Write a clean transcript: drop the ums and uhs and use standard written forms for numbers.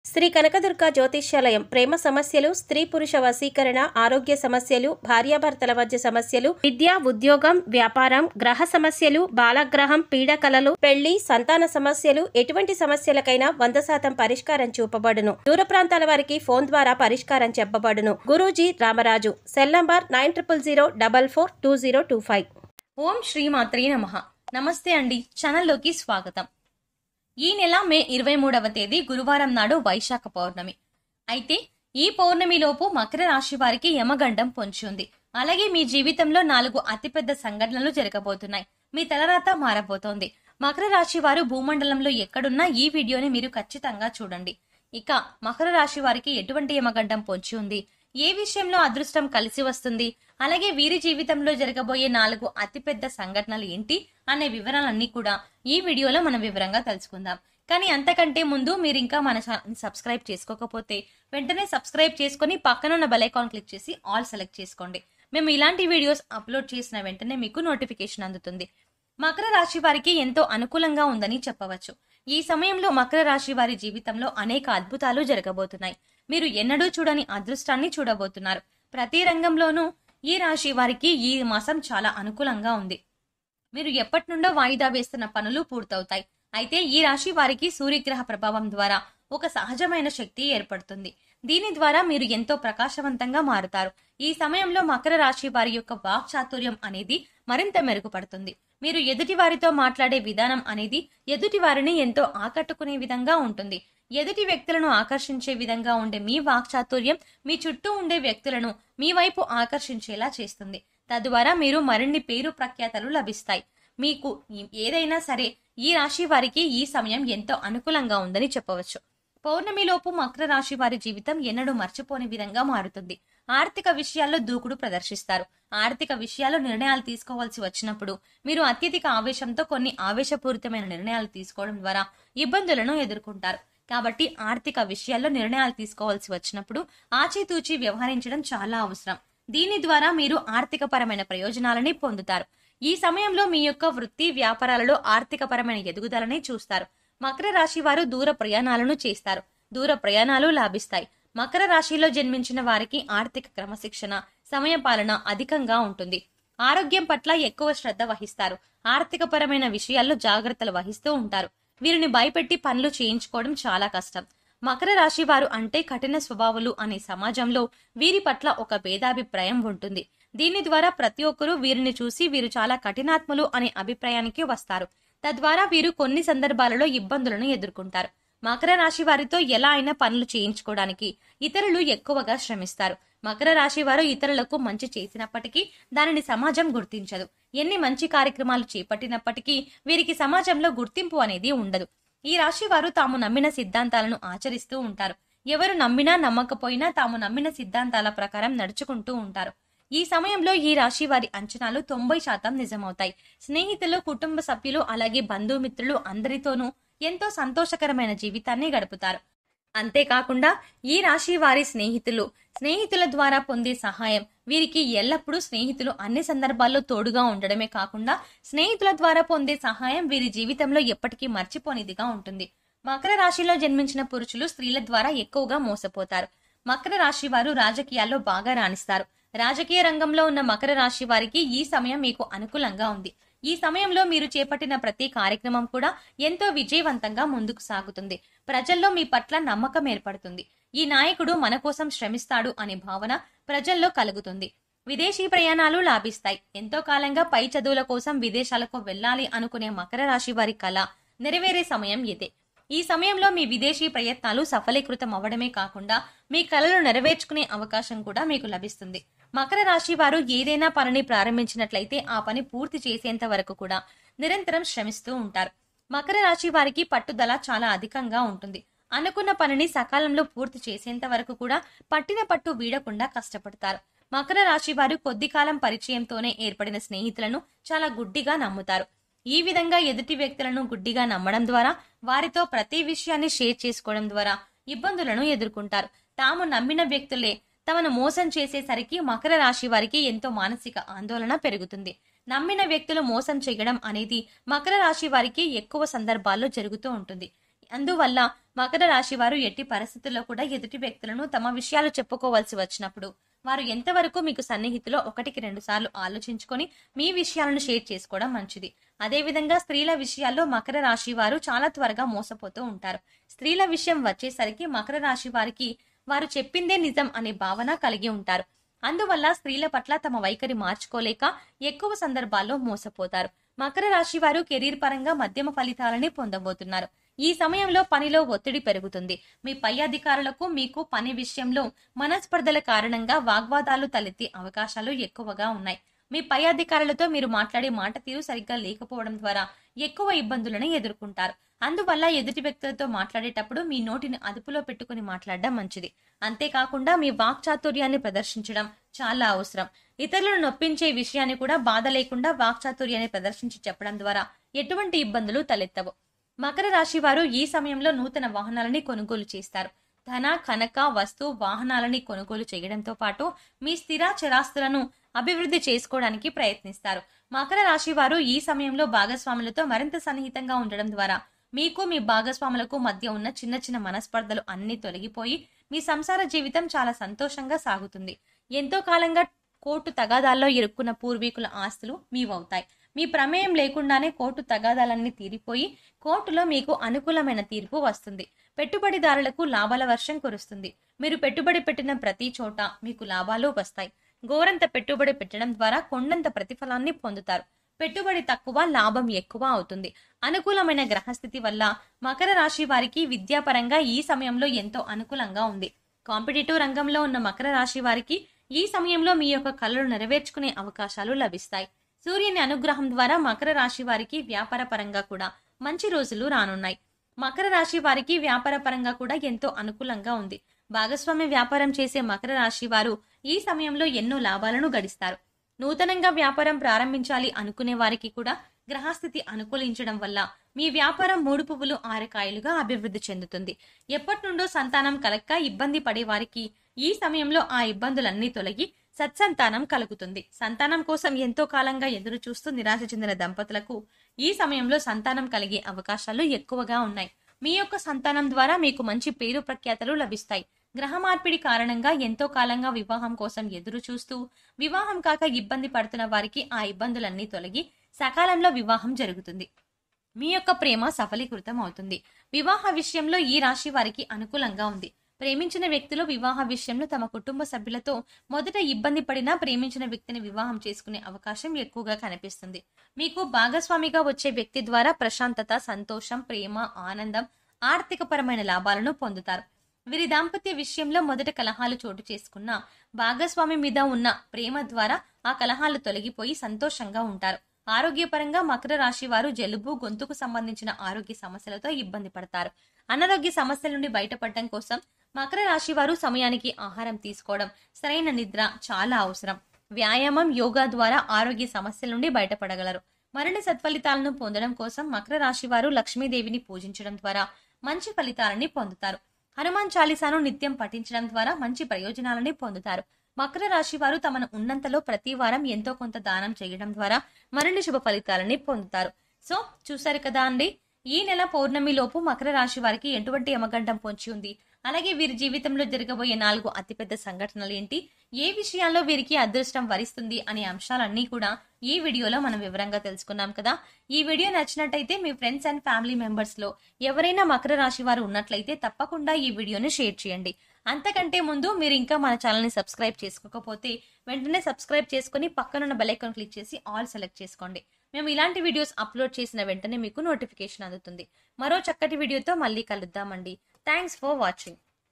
శ్రీ కనకదుర్గ జ్యోతిష్యాలయం ప్రేమ సమస్యలు, స్త్రీ పురుష వశీకరణ, ఆరోగ్య సమస్యలు, భార్యాభర్తల మధ్య సమస్యలు, విద్య, ఉద్యోగం, వ్యాపారం, గ్రహ సమస్యలు, బాలగ్రహం, పీడకలలు, పెళ్లి, సంతాన సమస్యలు, ఎటువంటి సమస్యలకైనా 100% పరిష్కారం చూపబడును. దూర ప్రాంతాల వారికి ఫోన్ ద్వారా పరిష్కారం చెప్పబడును. గురూజీ రామరాజు. Cell number 9000442025. ఓం శ్రీమాత్రే నమః. నమస్తే అండి, ఛానల్లోకి స్వాగతం. ఈ నెల మే 23వ తేదీ గురువారం నాడు వైశాఖ పౌర్ణమి. అయితే ఈ పౌర్ణమిలోపు మకర రాశి వారికి యమగండం పొంచి ఉంది. అలాగే మీ జీవితంలో 4 అతిపెద్ద సంఘటనలు జరగబోతున్నాయి. మీ తలరాత మారబోతోంది. మకర రాశి వారు భూమండలంలో ఎక్కడున్నా ఈ వీడియోని మీరు ఖచ్చితంగా చూడండి. ఇక మకర రాశి వారికి ఎటువంటి యమగండం పొంచి ఉంది, ఏ విషయంలో అదృష్టం కలిసి వస్తుంది, అలాగే వీరి జీవితంలో జరగబోయే 4 అతిపెద్ద సంఘటనలు ఏంటి అనే వివరాలన్నీ కూడా ఈ వీడియోలో మనం వివరంగా తెలుసుకుందాం. కానీ అంతకంటే ముందు మీరు ఇంకా మన ఛానల్ని సబ్స్క్రైబ్ చేసుకోకపోతే వెంటనే సబ్స్క్రైబ్ చేసుకుని పక్కనున్న బెల్ ఐకాన్ క్లిక్ చేసి ఆల్ సెలెక్ట్ చేసుకోండి. మేము ఇలాంటి వీడియోస్ అప్లోడ్ చేసిన వెంటనే మీకు నోటిఫికేషన్ అందుతుంది. మకర రాశి వారికి ఎంతో అనుకూలంగా ఉందని చెప్పవచ్చు. ఈ సమయంలో మకర రాశి వారి జీవితంలో అనేక అద్భుతాలు జరగబోతున్నాయి. మీరు ఎన్నడూ చూడని అదృష్టాన్ని చూడబోతున్నారు. ప్రతి రంగంలోనూ ఈ రాశి వారికి ఈ మాసం చాలా అనుకూలంగా ఉంది. మీరు ఎప్పటి నుండో వాయిదా వేస్తున్న పనులు పూర్తవుతాయి. అయితే ఈ రాశి వారికి సూర్యగ్రహ ప్రభావం ద్వారా ఒక సహజమైన శక్తి ఏర్పడుతుంది. దీని ద్వారా మీరు ఎంతో ప్రకాశవంతంగా మారుతారు. ఈ సమయంలో మకర రాశి వారి యొక్క వాక్ చాతుర్యం అనేది మరింత మెరుగుపడుతుంది. మీరు ఎదుటి వారితో మాట్లాడే విధానం అనేది ఎదుటి వారిని ఎంతో ఆకట్టుకునే విధంగా ఉంటుంది. ఎదుటి వ్యక్తులను ఆకర్షించే విధంగా ఉండే మీ వాక్చాతుర్యం మీ చుట్టూ ఉండే వ్యక్తులను మీ వైపు ఆకర్షించేలా చేస్తుంది. తద్వారా మీరు మరిన్ని పేరు ప్రఖ్యాతలు లభిస్తాయి. మీకు ఏదైనా సరే ఈ రాశి వారికి ఈ సమయం ఎంతో అనుకూలంగా ఉందని చెప్పవచ్చు. పౌర్ణమిలోపు మకర రాశి వారి జీవితం ఎన్నడూ మర్చిపోని విధంగా మారుతుంది. ఆర్థిక విషయాల్లో దూకుడు ప్రదర్శిస్తారు. ఆర్థిక విషయాల్లో నిర్ణయాలు తీసుకోవాల్సి వచ్చినప్పుడు మీరు అత్యధిక ఆవేశంతో కొన్ని ఆవేశపూరితమైన నిర్ణయాలు తీసుకోవడం ద్వారా ఇబ్బందులను ఎదుర్కొంటారు. కాబట్టి ఆర్థిక విషయాల్లో నిర్ణయాలు తీసుకోవాల్సి వచ్చినప్పుడు ఆచితూచి వ్యవహరించడం చాలా అవసరం. దీని ద్వారా మీరు ఆర్థిక పరమైన ప్రయోజనాలని పొందుతారు. ఈ సమయంలో మీ యొక్క వృత్తి వ్యాపారాలలో ఆర్థిక పరమైన ఎదుగుదలని చూస్తారు. మకర రాశి వారు దూర ప్రయాణాలను చేస్తారు. దూర ప్రయాణాలు లాభిస్తాయి. మకర రాశిలో జన్మించిన వారికి ఆర్థిక క్రమశిక్షణ, సమయపాలన అధికంగా ఉంటుంది. ఆరోగ్యం పట్ల ఎక్కువ శ్రద్ధ వహిస్తారు. ఆర్థిక పరమైన విషయాల్లో జాగ్రత్తలు వహిస్తూ ఉంటారు. వీరిని భయపెట్టి పనులు చేయించుకోవడం చాలా కష్టం. మకర రాశి వారు అంటే కఠిన స్వభావాలు అనే సమాజంలో వీరి పట్ల ఒక భేదాభిప్రాయం ఉంటుంది. దీని ద్వారా ప్రతి ఒక్కరూ వీరిని చూసి వీరు చాలా కఠినాత్ములు అనే అభిప్రాయానికి వస్తారు. తద్వారా వీరు కొన్ని సందర్భాలలో ఇబ్బందులను ఎదుర్కొంటారు. మకర రాశి వారితో ఎలా అయినా పనులు చేయించుకోవడానికి ఇతరులు ఎక్కువగా శ్రమిస్తారు. మకర రాశి వారు ఇతరులకు మంచి చేసినప్పటికీ దానిని సమాజం గుర్తించదు. ఎన్ని మంచి కార్యక్రమాలు చేపట్టినప్పటికీ వీరికి సమాజంలో గుర్తింపు అనేది ఉండదు. ఈ రాశి వారు తాము నమ్మిన సిద్ధాంతాలను ఆచరిస్తూ ఉంటారు. ఎవరు నమ్మినా నమ్మకపోయినా తాము నమ్మిన సిద్ధాంతాల ప్రకారం నడుచుకుంటూ ఉంటారు. ఈ సమయంలో ఈ రాశి వారి అంచనాలు 90% నిజమవుతాయి. స్నేహితులు, కుటుంబ సభ్యులు, అలాగే బంధుమిత్రులు అందరితోనూ ఎంతో సంతోషకరమైన జీవితాన్ని గడుపుతారు. అంతేకాకుండా ఈ రాశి వారి స్నేహితుల ద్వారా పొందే సహాయం వీరికి ఎల్లప్పుడూ స్నేహితులు అన్ని సందర్భాల్లో తోడుగా ఉండడమే కాకుండా స్నేహితుల ద్వారా పొందే సహాయం వీరి జీవితంలో ఎప్పటికీ మర్చిపోనిదిగా ఉంటుంది. మకర రాశిలో జన్మించిన పురుషులు స్త్రీల ద్వారా ఎక్కువగా మోసపోతారు. మకర రాశి వారు రాజకీయాల్లో బాగా రాణిస్తారు. రాజకీయ రంగంలో ఉన్న మకర రాశి వారికి ఈ సమయం మీకు అనుకూలంగా ఉంది. ఈ సమయంలో మీరు చేపట్టిన ప్రతి కార్యక్రమం కూడా ఎంతో విజయవంతంగా ముందుకు సాగుతుంది. ప్రజల్లో మీ పట్ల నమ్మకం ఏర్పడుతుంది. ఈ నాయకుడు మన కోసం శ్రమిస్తాడు అనే భావన ప్రజల్లో కలుగుతుంది. విదేశీ ప్రయాణాలు లాభిస్తాయి. ఎంతో కాలంగా పై చదువుల కోసం విదేశాలకు వెళ్లాలి అనుకునే మకర రాశి వారి కళ నెరవేరే సమయం ఇదే. ఈ సమయంలో మీ విదేశీ ప్రయత్నాలు సఫలీకృతం అవ్వడమే కాకుండా మీ కళలు నెరవేర్చుకునే అవకాశం కూడా మీకు లభిస్తుంది. మకర రాశి వారు ఏదైనా పనిని ప్రారంభించినట్లయితే ఆ పని పూర్తి చేసేంత వరకు కూడా నిరంతరం శ్రమిస్తూ ఉంటారు. మకర రాశి వారికి పట్టుదల చాలా అధికంగా ఉంటుంది. అనుకున్న పనిని సకాలంలో పూర్తి చేసేంత వరకు కూడా పట్టిన పట్టు వీడకుండా కష్టపడతారు. మకర రాశి వారు కొద్ది కాలం పరిచయంతోనే ఏర్పడిన స్నేహితులను చాలా గుడ్డిగా నమ్ముతారు. ఈ విధంగా ఎదుటి వ్యక్తులను గుడ్డిగా నమ్మడం ద్వారా వారితో ప్రతి విషయాన్ని షేర్ చేసుకోవడం ద్వారా ఇబ్బందులను ఎదుర్కొంటారు. తాము నమ్మిన వ్యక్తులే తమను మోసం చేసేసరికి మకర రాశి వారికి ఎంతో మానసిక ఆందోళన పెరుగుతుంది. నమ్మిన వ్యక్తులు మోసం చేయడం అనేది మకర రాశి వారికి ఎక్కువ సందర్భాల్లో జరుగుతూ ఉంటుంది. అందువల్ల మకర రాశి వారు ఎట్టి పరిస్థితుల్లో కూడా ఎదుటి వ్యక్తులను తమ విషయాలు చెప్పుకోవాల్సి వచ్చినప్పుడు వారు ఎంతవరకు మీకు సన్నిహితులో 1-2 సార్లు ఆలోచించుకొని మీ విషయాలను షేర్ చేసుకోవడం మంచిది. అదేవిధంగా స్త్రీల విషయాల్లో మకర రాశి వారు చాలా త్వరగా మోసపోతూ ఉంటారు. స్త్రీల విషయం వచ్చేసరికి మకర రాశి వారికి వారు చెప్పిందే నిజం అనే భావన కలిగి ఉంటారు. అందువల్ల స్త్రీల పట్ల తమ వైఖరి మార్చుకోలేక ఎక్కువ సందర్భాల్లో మోసపోతారు. మకర రాశి వారు కెరీర్ పరంగా మధ్యమ ఫలితాలని పొందబోతున్నారు. ఈ సమయంలో పనిలో ఒత్తిడి పెరుగుతుంది. మీ పై అధికారులకు మీకు పని విషయంలో మనస్పర్ధల కారణంగా వాగ్వాదాలు తలెత్తే అవకాశాలు ఎక్కువగా ఉన్నాయి. మీ పై అధికారులతో మీరు మాట్లాడే మాట తీరు సరిగ్గా లేకపోవడం ద్వారా ఎక్కువ ఇబ్బందులను ఎదుర్కొంటారు. అందువల్ల ఎదుటి వ్యక్తులతో మాట్లాడేటప్పుడు మీ నోటిని అదుపులో పెట్టుకుని మాట్లాడడం మంచిది. అంతేకాకుండా మీ వాక్చాతుర్యాన్ని ప్రదర్శించడం చాలా అవసరం. ఇతరులను నొప్పించే విషయాన్ని కూడా బాధ లేకుండా వాక్చాతుర్యాన్ని ప్రదర్శించి చెప్పడం ద్వారా ఎటువంటి ఇబ్బందులు తలెత్తవు. మకర రాశి వారు ఈ సమయంలో నూతన వాహనాలని కొనుగోలు చేస్తారు. ధన, కనక, వస్తు, వాహనాలని కొనుగోలు చేయడంతో పాటు మీ స్థిర చరాస్తులను అభివృద్ధి చేసుకోవడానికి ప్రయత్నిస్తారు. మకర రాశి వారు ఈ సమయంలో భాగస్వాములతో మరింత సన్నిహితంగా ఉండడం ద్వారా మీకు మీ భాగస్వాములకు మధ్య ఉన్న చిన్న చిన్న మనస్పర్ధలు అన్ని తొలగిపోయి మీ సంసార జీవితం చాలా సంతోషంగా సాగుతుంది. ఎంతో కాలంగా కోర్టు తగాదాల్లో ఇరుక్కున్న పూర్వీకుల ఆస్తులు మీవవుతాయి. మీ ప్రమేయం లేకుండానే కోర్టు తగాదాలన్నీ తీరిపోయి కోర్టులో మీకు అనుకూలమైన తీర్పు వస్తుంది. పెట్టుబడిదారులకు లాభాల వర్షం కురుస్తుంది. మీరు పెట్టుబడి పెట్టిన ప్రతి చోట మీకు లాభాలు వస్తాయి. గోరంత పెట్టుబడి పెట్టడం ద్వారా కొండంత ప్రతిఫలాన్ని పొందుతారు. పెట్టుబడి తక్కువ, లాభం ఎక్కువ అవుతుంది. అనుకూలమైన గ్రహస్థితి వల్ల మకర రాశి వారికి విద్యాపరంగా ఈ సమయంలో ఎంతో అనుకూలంగా ఉంది. కాంపిటేటివ్ రంగంలో ఉన్న మకర రాశి వారికి ఈ సమయంలో మీ యొక్క కలలు నెరవేర్చుకునే అవకాశాలు లభిస్తాయి. సూర్యుని అనుగ్రహం ద్వారా మకర రాశి వారికి వ్యాపార పరంగా కూడా మంచి రోజులు రానున్నాయి. మకర రాశి వారికి వ్యాపార పరంగా కూడా ఎంతో అనుకూలంగా ఉంది. భాగస్వామ్య వ్యాపారం చేసే మకర రాశి వారు ఈ సమయంలో ఎన్నో లాభాలను గడిస్తారు. నూతనంగా వ్యాపారం ప్రారంభించాలి అనుకునే వారికి కూడా గ్రహస్థితి అనుకూలించడం వల్ల మీ వ్యాపారం 3 పువ్వులు 6 కాయలుగా అభివృద్ధి చెందుతుంది. ఎప్పటి నుండో సంతానం కలక్క ఇబ్బంది పడే వారికి ఈ సమయంలో ఆ ఇబ్బందులన్నీ తొలగి సత్సంతానం కలుగుతుంది. సంతానం కోసం ఎంతో కాలంగా ఎదురు చూస్తూ నిరాశ చెందిన దంపతులకు ఈ సమయంలో సంతానం కలిగే అవకాశాలు ఎక్కువగా ఉన్నాయి. మీ యొక్క సంతానం ద్వారా మీకు మంచి పేరు ప్రఖ్యాతలు లభిస్తాయి. గ్రహ మార్పిడి కారణంగా ఎంతో కాలంగా వివాహం కోసం ఎదురు చూస్తూ వివాహం కాక ఇబ్బంది పడుతున్న వారికి ఆ ఇబ్బందులన్నీ తొలగి సకాలంలో వివాహం జరుగుతుంది. మీ యొక్క ప్రేమ సఫలీకృతం అవుతుంది. వివాహ విషయంలో ఈ రాశి వారికి అనుకూలంగా ఉంది. ప్రేమించిన వ్యక్తులు వివాహ విషయంలో తమ కుటుంబ సభ్యులతో మొదట ఇబ్బంది పడినా ప్రేమించిన వ్యక్తిని వివాహం చేసుకునే అవకాశం ఎక్కువగా కనిపిస్తుంది. మీకు భాగస్వామిగా వచ్చే వ్యక్తి ద్వారా ప్రశాంతత, సంతోషం, ప్రేమ, ఆనందం, ఆర్థికపరమైన లాభాలను పొందుతారు. వీరి దాంపత్య విషయంలో మొదట కలహాలు చోటు చేసుకున్న భాగస్వామి మీద ఉన్న ప్రేమ ద్వారా ఆ కలహాలు తొలగిపోయి సంతోషంగా ఉంటారు. ఆరోగ్యపరంగా మకర రాశి వారు జలుబు, గొంతుకు సంబంధించిన ఆరోగ్య సమస్యలతో ఇబ్బంది పడతారు. అనారోగ్య సమస్యల నుండి బయటపడటం కోసం మకర రాశి వారు సమయానికి ఆహారం తీసుకోవడం, సరైన నిద్ర చాలా అవసరం. వ్యాయామం, యోగా ద్వారా ఆరోగ్య సమస్యల నుండి బయటపడగలరు. మరిన్ని సత్ఫలితాలను పొందడం కోసం మకర రాశి వారు లక్ష్మీదేవిని పూజించడం ద్వారా మంచి ఫలితాలని పొందుతారు. హనుమాన్ చాలీసాను నిత్యం పఠించడం ద్వారా మంచి ప్రయోజనాలని పొందుతారు. మకర రాశి వారు తమను ఉన్నంతలో ప్రతి వారం ఎంతో కొంత దానం చేయడం ద్వారా మరిన్ని శుభ ఫలితాలని పొందుతారు. సో చూసారు కదా అండి, ఈ నెల పౌర్ణమి లోపు మకర రాశి వారికి ఎటువంటి యమగండం పొంచి ఉంది, అలాగే వీరి జీవితంలో జరగబోయే 4 అతిపెద్ద సంఘటనలు ఏంటి, ఏ విషయాల్లో వీరికి అదృష్టం వరిస్తుంది అనే అంశాలన్నీ కూడా ఈ వీడియోలో మనం వివరంగా తెలుసుకున్నాం కదా. ఈ వీడియో నచ్చినట్టయితే మీ ఫ్రెండ్స్ అండ్ ఫ్యామిలీ మెంబర్స్ లో ఎవరైనా మకర రాశి వారు ఉన్నట్లయితే తప్పకుండా ఈ వీడియోని షేర్ చేయండి. అంతకంటే ముందు మీరు ఇంకా మన ఛానల్ ని సబ్స్క్రైబ్ చేసుకోకపోతే వెంటనే సబ్స్క్రైబ్ చేసుకుని పక్కనున్న బెల్ ఐకాన్ క్లిక్ చేసి ఆల్ సెలెక్ట్ చేసుకోండి. మేము ఇలాంటి వీడియోస్ అప్లోడ్ చేసిన వెంటనే మీకు నోటిఫికేషన్ అందుతుంది. మరో చక్కటి వీడియోతో మళ్ళీ కలుద్దామండి. Thanks for watching.